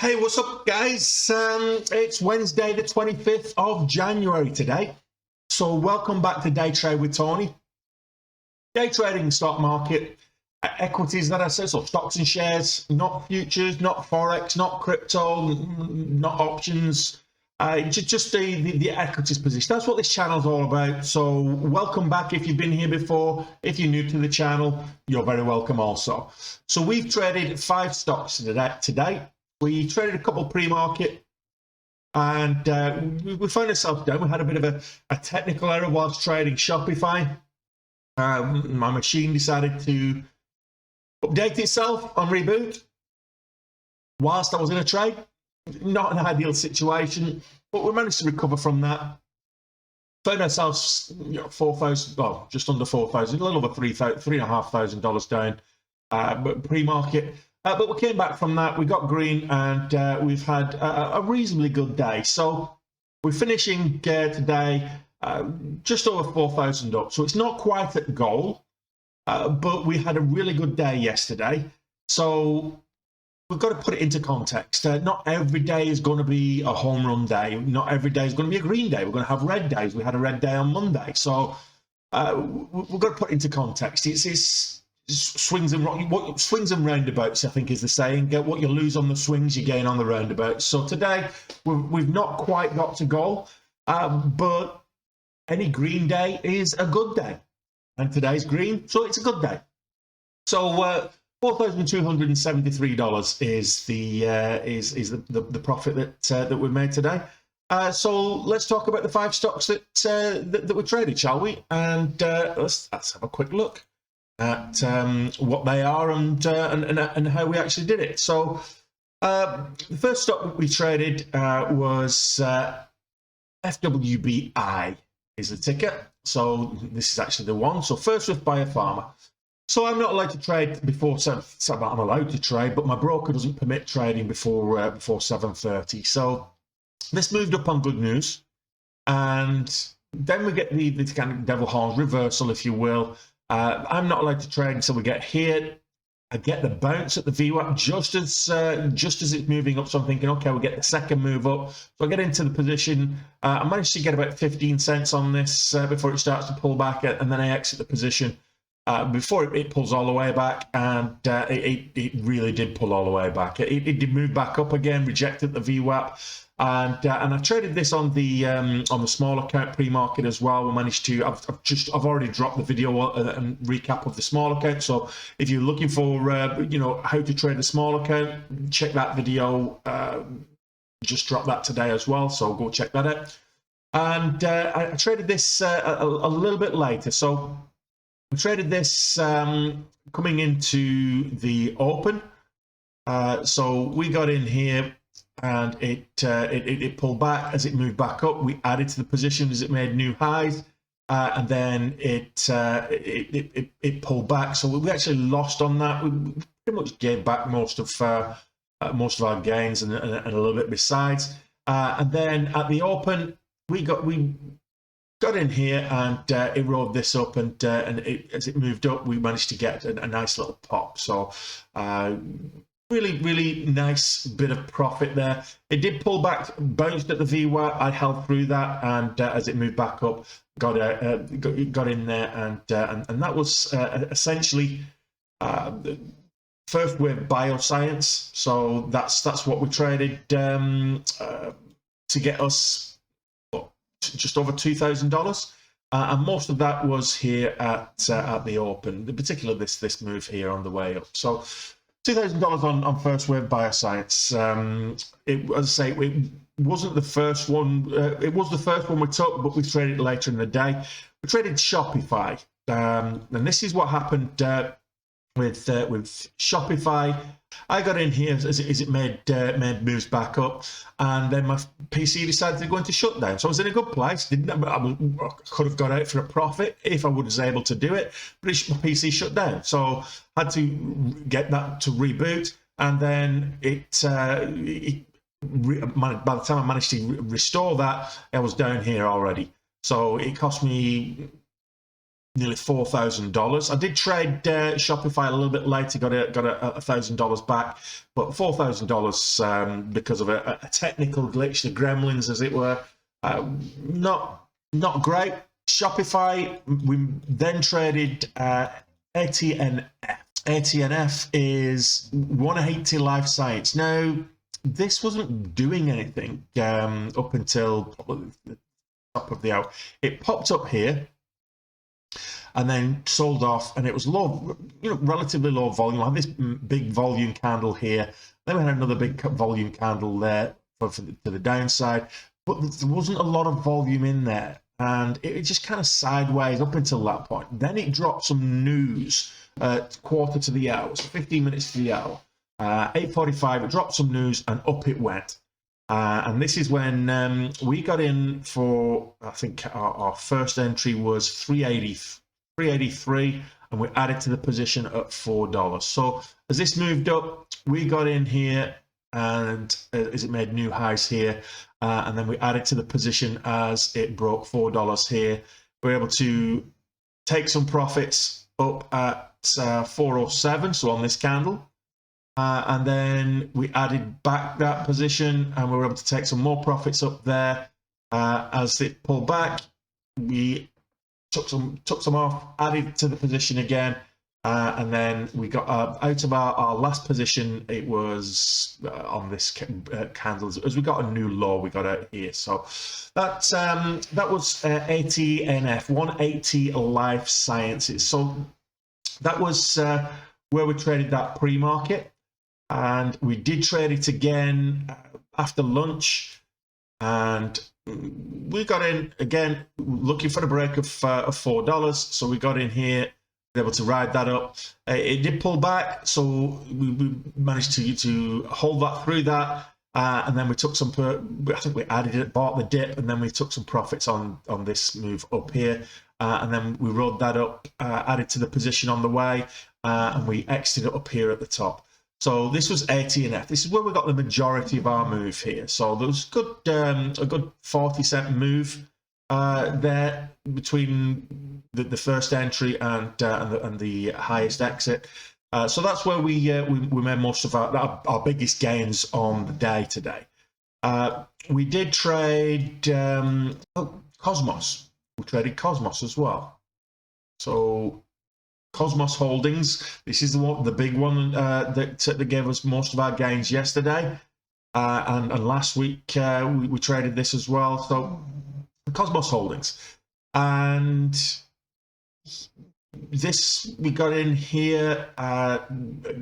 Hey, what's up, guys? It's Wednesday, the 25th of January today. So welcome back to Day Trade with Tony. Day trading the stock market, equities, that I said, so stocks and shares, not futures, not Forex, not crypto, not options, just the equities position. That's what this channel's all about. So welcome back if you've been here before. If you're new to the channel, you're very welcome also. So we've traded 5 stocks today. We traded a couple pre-market, and we found ourselves down. We had a bit of a technical error whilst trading Shopify. My machine decided to update itself on reboot whilst I was in a trade. Not an ideal situation, but we managed to recover from that. Found ourselves, 4,000, well, just under 4,000, a little over $3,500 down pre-market. But we came back from that, we got green, and we've had a reasonably good day. So we're finishing today just over 4,000 up. So it's not quite at goal, but we had a really good day yesterday. So we've got to put it into context. Not every day is going to be a home run day. Not every day is going to be a green day. We're going to have red days. We had a red day on Monday. So we've got to put it into context. It's swings and roundabouts, I think is the saying. Get what you lose on the swings, you gain on the roundabouts. So today we've not quite got to goal, but any green day is a good day, and today's green, so it's a good day. So $4,273 is the profit that we made today. So let's talk about the 5 stocks that we traded, shall we? And let's have a quick look at what they are and how we actually did it. So the first stock that we traded was FWBI is the ticker. So this is actually the one. So first with Biopharma. So I'm not allowed to trade before 7. I'm allowed to trade, but my broker doesn't permit trading before 7:30. So this moved up on good news, and then we get the kind of devil horns reversal, if you will. I'm not allowed to trade until we get here. I get the bounce at the VWAP just as it's moving up. So I'm thinking, okay, we'll get the second move up. So I get into the position. I managed to get about 15 cents on this before it starts to pull back, and then I exit the position before it pulls all the way back. And it really did pull all the way back. It did move back up again, rejected the VWAP. And I traded this on the small account pre-market as well. We managed to. I've already dropped the video and recap of the small account. So if you're looking for how to trade a small account, check that video. Just dropped that today as well. So go check that out. And I traded this a little bit later. So we traded this coming into the open. So we got in here, and it pulled back as it moved back up. We added to the position as it made new highs, and then it pulled back. So we actually lost on that. We pretty much gave back most of our gains and a little bit besides. And then at the open, we got in here, and it rode this up, and as it moved up, we managed to get a nice little pop. So really nice bit of profit there. It did pull back, bounced at the VWAP. I held through that, and as it moved back up, got in there, and that was essentially first with bioscience. So that's what we traded to get us just over $2,000. And most of that was here at the open, in particular this move here on the way up. So $2,000 on first wave bioscience. As I say, it wasn't the first one. It was the first one we took, but we traded it later in the day. We traded Shopify, and this is what happened with Shopify. I got in here as it made moves back up, and then my PC decided to go into shutdown. So I was in a good place. I could have got out for a profit if I was able to do it, but my PC shut down. So I had to get that to reboot, and then by the time I managed to restore that, I was down here already. So it cost me nearly $4,000. I did trade Shopify a little bit later, got $1,000 back, but $4,000 because of a technical glitch, the gremlins, as it were. Not great. Shopify, we then traded ATNF. ATNF is 180 Life Science. Now, this wasn't doing anything up until probably the top of the hour. It popped up here and then sold off, and it was low, relatively low volume. I had this big volume candle here. Then we had another big volume candle there for the downside, but there wasn't a lot of volume in there, and it just kind of sideways up until that point. Then it dropped some news at quarter to the hour, so 15 minutes to the hour. 8:45, it dropped some news, and up it went. And this is when we got in for, I think our first entry was 383, and we added to the position at $4. So as this moved up, we got in here, and as it made new highs here, and then we added to the position as it broke $4 here. We were able to take some profits up at 407, so on this candle. And then we added back that position, and we were able to take some more profits up there. As it pulled back, we took some off, added to the position again, and then we got out of our last position. It was on this candle. As we got a new low, we got out here. So that was ATNF, 180 Life Sciences. So that was where we traded that pre-market, and we did trade it again after lunch, and we got in again looking for the break of $4. So we got in here, able to ride that up. It did pull back, so we managed to hold that through that, and then we took some. I think we added it, bought the dip, and then we took some profits on this move up here, and then we rode that up, added to the position on the way, and we exited up here at the top. So this was ATNF. This is where we got the majority of our move here. So there was a good 40-cent move there between the first entry and the highest exit. So that's where we made most of our biggest gains on the day today. We did trade Cosmos. We traded Cosmos as well. So Cosmos Holdings, this is the big one that gave us most of our gains yesterday, and last week we traded this as well. So Cosmos Holdings, and this we got in here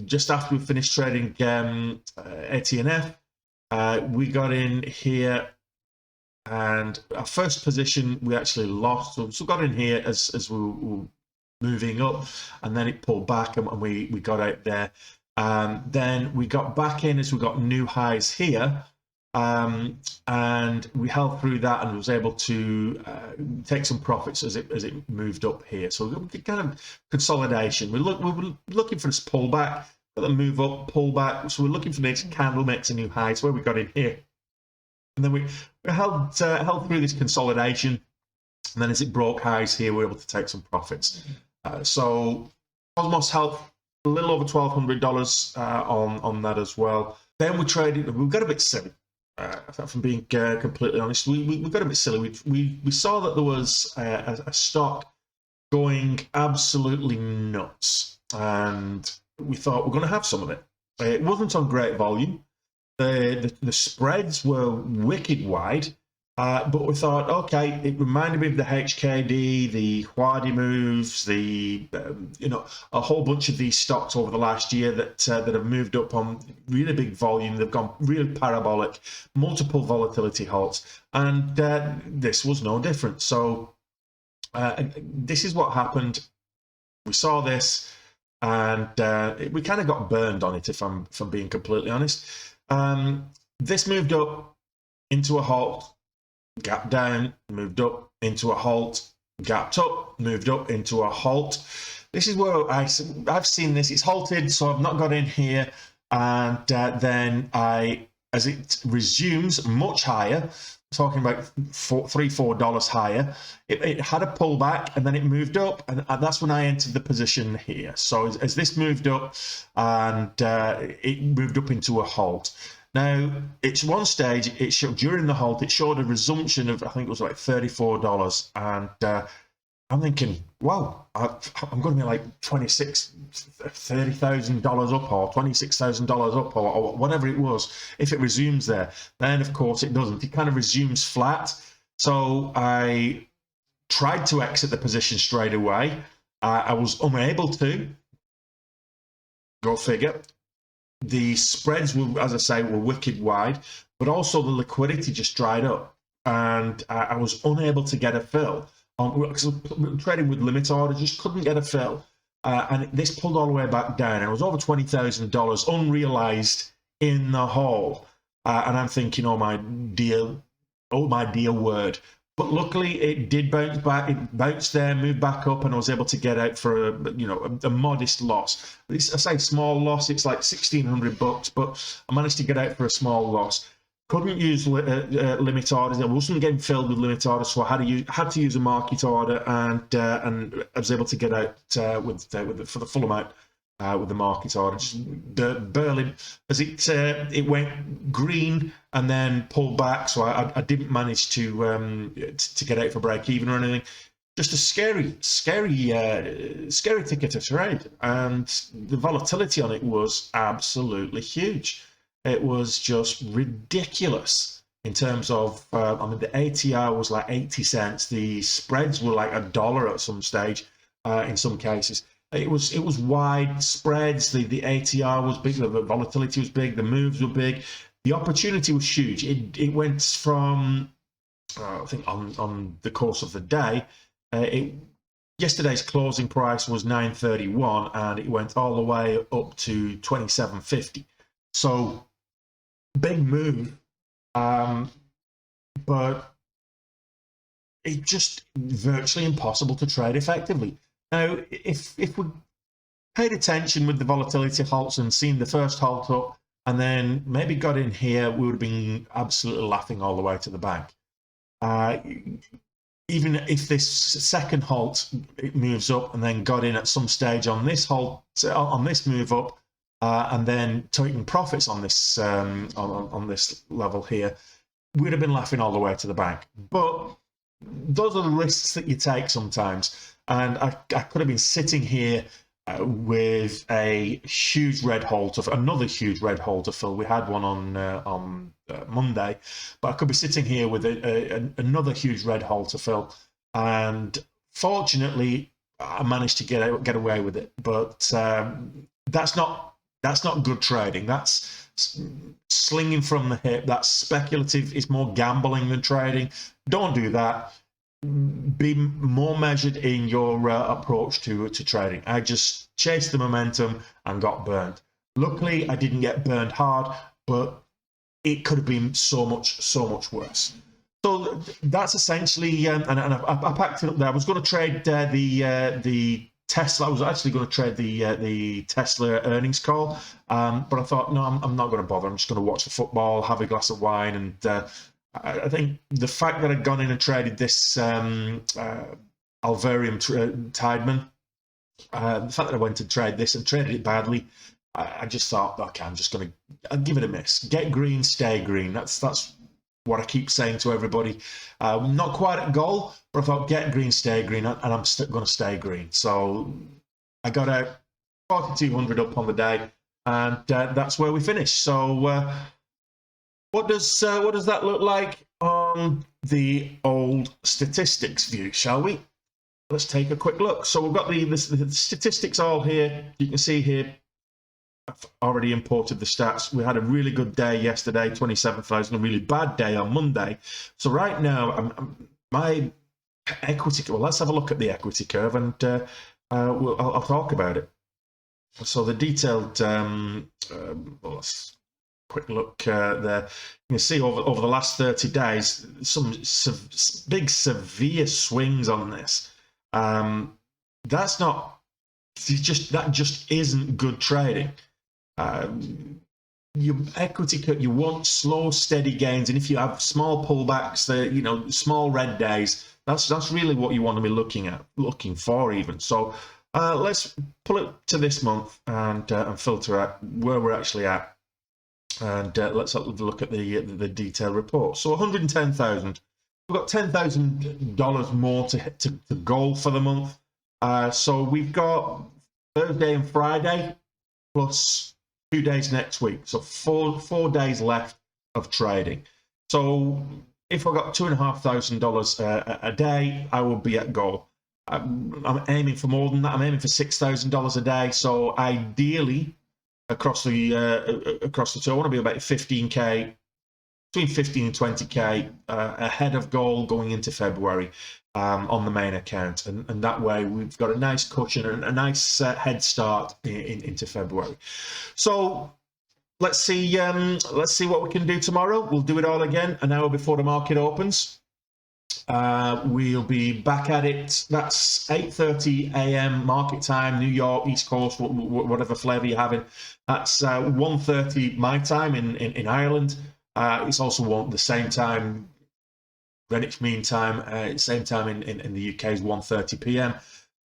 just after we finished trading ATNF. We got in here, and our first position we actually lost. So we got in here as we were moving up, and then it pulled back, and we got out there. Then we got back in as we got new highs here, and we held through that and was able to take some profits as it moved up here. So kind of consolidation. We were looking for this pullback, but then move up, pullback. So we're looking for the next candle makes a new high. So where we got in here, and then we held through this consolidation, and then as it broke highs here, we were able to take some profits. So Cosmos held a little over $1,200 on that as well. Then we traded. We got a bit silly. If I'm being completely honest, we got a bit silly. We saw that there was a stock going absolutely nuts, and we thought we're going to have some of it. It wasn't on great volume. The spreads were wicked wide. But we thought, okay, it reminded me of the HKD, the Huadi moves, a whole bunch of these stocks over the last year that have moved up on really big volume. They've gone really parabolic, multiple volatility halts, and this was no different. So this is what happened. We saw this, and we kind of got burned on it, if I'm being completely honest. This moved up into a halt. Gap down, moved up into a halt, gapped up, moved up into a halt. This is where I've seen this. It's halted, so I've not got in here, and then I as it resumes much higher, talking about $3-4 higher, it had a pullback and then it moved up, and that's when I entered the position here. So as this moved up, and it moved up into a halt. Now, it's one stage, it showed during the halt, it showed a resumption of, I think it was like $34, and I'm thinking, wow, I'm going to be like $30,000 up, or $26,000 up, or whatever it was, if it resumes there. Then, of course, it doesn't. It kind of resumes flat. So I tried to exit the position straight away. I was unable to. Go figure. The spreads were, as I say, were wicked wide, but also the liquidity just dried up, and I was unable to get a fill. Trading with limit order, just couldn't get a fill, and this pulled all the way back down, and it was over $20,000 unrealized in the hole, and I'm thinking, oh my dear word. But luckily it did bounce back. It bounced there, moved back up, and I was able to get out for a modest loss. I say small loss, it's like $1,600, but I managed to get out for a small loss. Couldn't use limit orders. I wasn't getting filled with limit orders, so I had to use a market order, and I was able to get out for the full amount with the market order. Just barely, as it went green and then pulled back, so I didn't manage to get out for break even or anything. Just a scary ticket to trade, and the volatility on it was absolutely huge. It was just ridiculous in terms of, I mean, the ATR was like 80 cents. The spreads were like $1 at some stage, in some cases. It was wide spreads. The ATR was big. The volatility was big. The moves were big. The opportunity was huge. It went from, I think on the course of the day, yesterday's closing price was $9.31, and it went all the way up to $27.50. So big move, but it's just virtually impossible to trade effectively. Now, if we paid attention with the volatility halts and seen the first halt up and then maybe got in here, we would have been absolutely laughing all the way to the bank. Even if this second halt, it moves up and then got in at some stage on this halt, on this move up, and then taking profits on this on this level here, we'd have been laughing all the way to the bank. But those are the risks that you take sometimes. And I could have been sitting here with a huge red hole another huge red hole to fill. We had one on Monday, but I could be sitting here with another huge red hole to fill. And fortunately, I managed to get away with it. But that's not good trading. That's slinging from the hip. That's speculative. It's more gambling than trading. Don't do that. Be more measured in your approach to trading. I just chased the momentum and got burned. Luckily, I didn't get burned hard, but it could have been so much worse. So that's essentially, and I packed it up there. I was going to trade the Tesla. I was actually going to trade the Tesla earnings call, but I thought, no, I'm not going to bother. I'm just going to watch the football, have a glass of wine, and I think the fact that I'd gone in and traded this Alvarium Tideman, the fact that I went to trade this and traded it badly, I just thought, okay, I'm just going to give it a miss. Get green, stay green. That's what I keep saying to everybody. Not quite at goal, but I thought, get green, stay green, and I'm going to stay green. So I got out 4,200 up on the day, and that's where we finished. So what does that look like on the old statistics view, shall we? Let's take a quick look. So we've got the statistics all here. You can see here, I've already imported the stats. We had a really good day yesterday, 27,000, a really bad day on Monday. So right now, my equity, well, let's have a look at the equity curve, and I'll talk about it. So the detailed, let's quick look there. You can see over the last 30 days, some big severe swings on this. That just isn't good trading. your equity cut, you want slow, steady gains, and if you have small pullbacks, small red days, that's really what you want to be looking for even. So let's pull it to this month and filter out where we're actually at, and let's have a look at the detailed report. So 110,000. We've got $10,000 more to goal for the month. So we've got Thursday and Friday plus 2 days next week. So four days left of trading. So if I got $2,500 a day, I will be at goal. I'm aiming for more than that. I'm aiming for $6,000 a day. So ideally, across the two, I want to be about 15K. Between 15 and 20K ahead of goal going into February on the main account, and that way we've got a nice cushion and a nice head start into February. So let's see what we can do tomorrow. We'll do it all again an hour before the market opens. We'll be back at it. That's 8:30 a.m. market time, New York, East Coast, whatever flavor you're having. That's 1:30 my time in Ireland. It's also the same time, Greenwich Mean Time, same time in the UK is 1:30 p.m.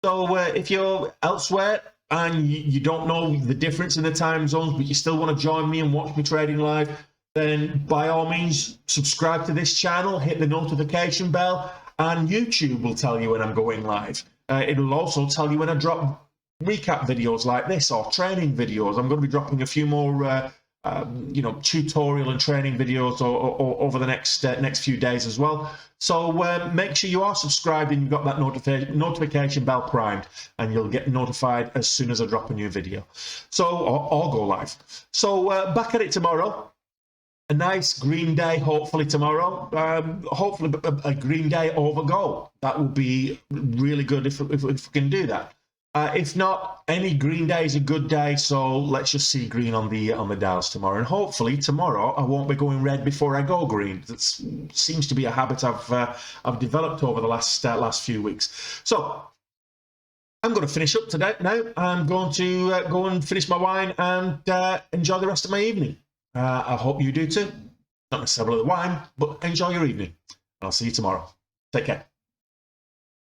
So if you're elsewhere and you don't know the difference in the time zones, but you still want to join me and watch me trading live, then by all means, subscribe to this channel, hit the notification bell, and YouTube will tell you when I'm going live. It'll also tell you when I drop recap videos like this or training videos. I'm going to be dropping a few more tutorial and training videos over the next few days as well. So make sure you are subscribed and you've got that notification bell primed, and you'll get notified as soon as I drop a new video. So or go live. So back at it tomorrow. A nice green day, hopefully tomorrow. Hopefully a green day over gold. That will be really good if we can do that. If not, any green day is a good day, so let's just see green on the dials tomorrow. And hopefully tomorrow I won't be going red before I go green. That seems to be a habit I've developed over the last few weeks. So I'm going to finish up today now. I'm going to go and finish my wine and enjoy the rest of my evening. I hope you do too. Not necessarily the wine, but enjoy your evening. I'll see you tomorrow. Take care.